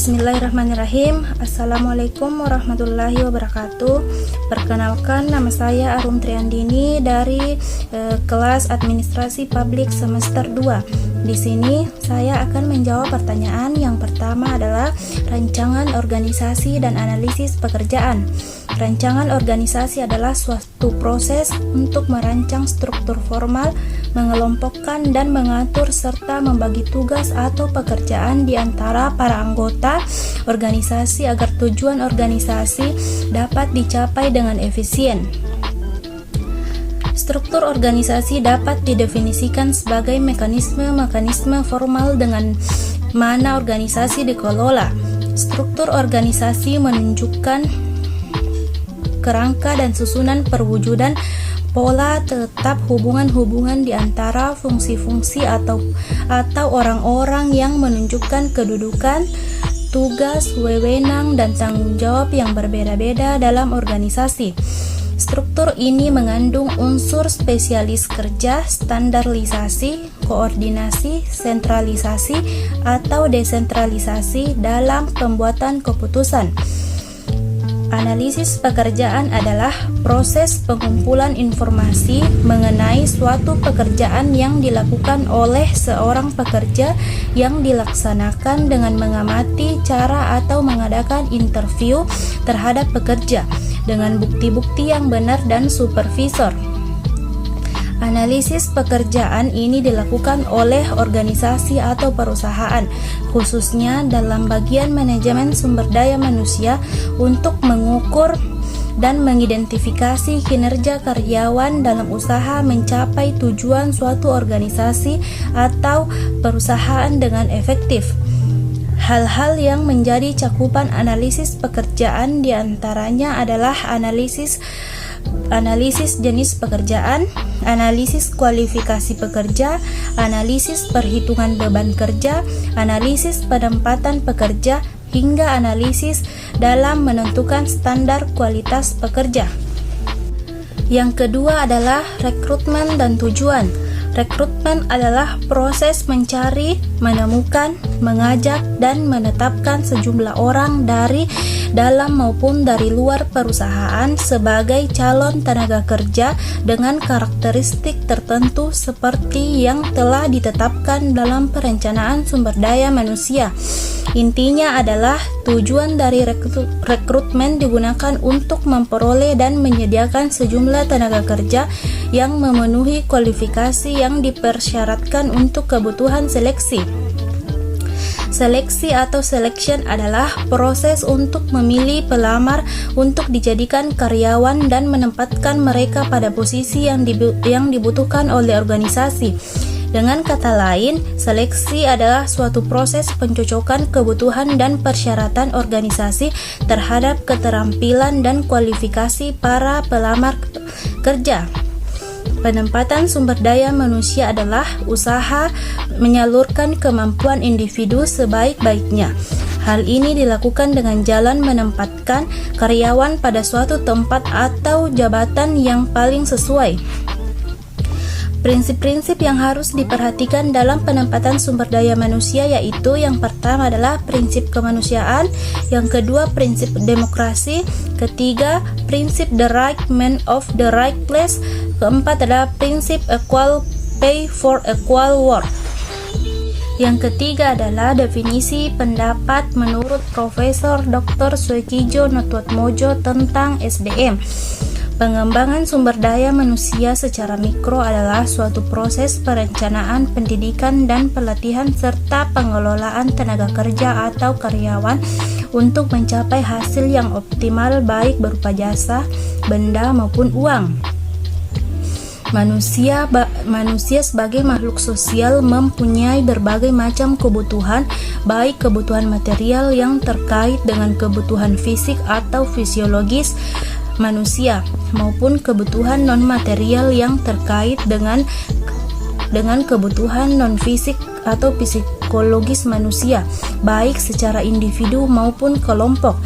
Bismillahirrahmanirrahim. Assalamualaikum warahmatullahi wabarakatuh. Perkenalkan, nama saya Arum Triandini dari kelas Administrasi Publik semester 2. Di sini saya akan menjawab pertanyaan. Yang pertama adalah rancangan organisasi dan analisis pekerjaan. Rancangan organisasi adalah suatu proses untuk merancang struktur formal, mengelompokkan dan mengatur serta membagi tugas atau pekerjaan di antara para anggota organisasi agar tujuan organisasi dapat dicapai dengan efisien. Struktur organisasi dapat didefinisikan sebagai mekanisme formal dengan mana organisasi dikelola. Struktur organisasi menunjukkan kerangka dan susunan perwujudan pola tetap hubungan-hubungan di antara fungsi-fungsi atau orang-orang yang menunjukkan kedudukan, tugas, wewenang, dan tanggung jawab yang berbeda-beda dalam organisasi. Struktur ini mengandung unsur spesialis kerja, standarisasi, koordinasi, sentralisasi, atau desentralisasi dalam pembuatan keputusan. Analisis pekerjaan adalah proses pengumpulan informasi mengenai suatu pekerjaan yang dilakukan oleh seorang pekerja yang dilaksanakan dengan mengamati cara atau mengadakan interview terhadap pekerja dengan bukti-bukti yang benar dan supervisor. Analisis pekerjaan ini dilakukan oleh organisasi atau perusahaan, khususnya dalam bagian manajemen sumber daya manusia, untuk mengukur dan mengidentifikasi kinerja karyawan dalam usaha mencapai tujuan suatu organisasi atau perusahaan dengan efektif. Hal-hal yang menjadi cakupan analisis pekerjaan diantaranya adalah analisis jenis pekerjaan, analisis kualifikasi pekerja, analisis perhitungan beban kerja, analisis penempatan pekerja, hingga analisis dalam menentukan standar kualitas pekerja. Yang kedua adalah rekrutmen dan tujuan. Rekrutmen adalah proses mencari, menemukan, mengajak, dan menetapkan sejumlah orang dari dalam maupun dari luar perusahaan sebagai calon tenaga kerja dengan karakteristik tertentu seperti yang telah ditetapkan dalam perencanaan sumber daya manusia. Intinya adalah tujuan dari rekrutmen digunakan untuk memperoleh dan menyediakan sejumlah tenaga kerja yang memenuhi kualifikasi yang dipersyaratkan untuk kebutuhan seleksi. Seleksi atau selection adalah proses untuk memilih pelamar untuk dijadikan karyawan dan menempatkan mereka pada posisi yang dibutuhkan oleh organisasi. Dengan kata lain, seleksi adalah suatu proses pencocokan kebutuhan dan persyaratan organisasi terhadap keterampilan dan kualifikasi para pelamar kerja. Penempatan sumber daya manusia adalah usaha menyalurkan kemampuan individu sebaik-baiknya. Hal ini dilakukan dengan jalan menempatkan karyawan pada suatu tempat atau jabatan yang paling sesuai. Prinsip-prinsip yang harus diperhatikan dalam penempatan sumber daya manusia yaitu yang pertama adalah prinsip kemanusiaan, yang kedua prinsip demokrasi, ketiga prinsip the right man of the right place, keempat adalah prinsip equal pay for equal work. Yang ketiga adalah definisi pendapat menurut Profesor Dr. Suekijo Notuatmojo tentang SDM. Pengembangan sumber daya manusia secara mikro adalah suatu proses perencanaan pendidikan dan pelatihan serta pengelolaan tenaga kerja atau karyawan untuk mencapai hasil yang optimal baik berupa jasa, benda maupun uang. Manusia sebagai makhluk sosial mempunyai berbagai macam kebutuhan, baik kebutuhan material yang terkait dengan kebutuhan fisik atau fisiologis manusia maupun kebutuhan non-material yang terkait dengan kebutuhan non-fisik atau psikologis manusia, baik secara individu maupun kelompok.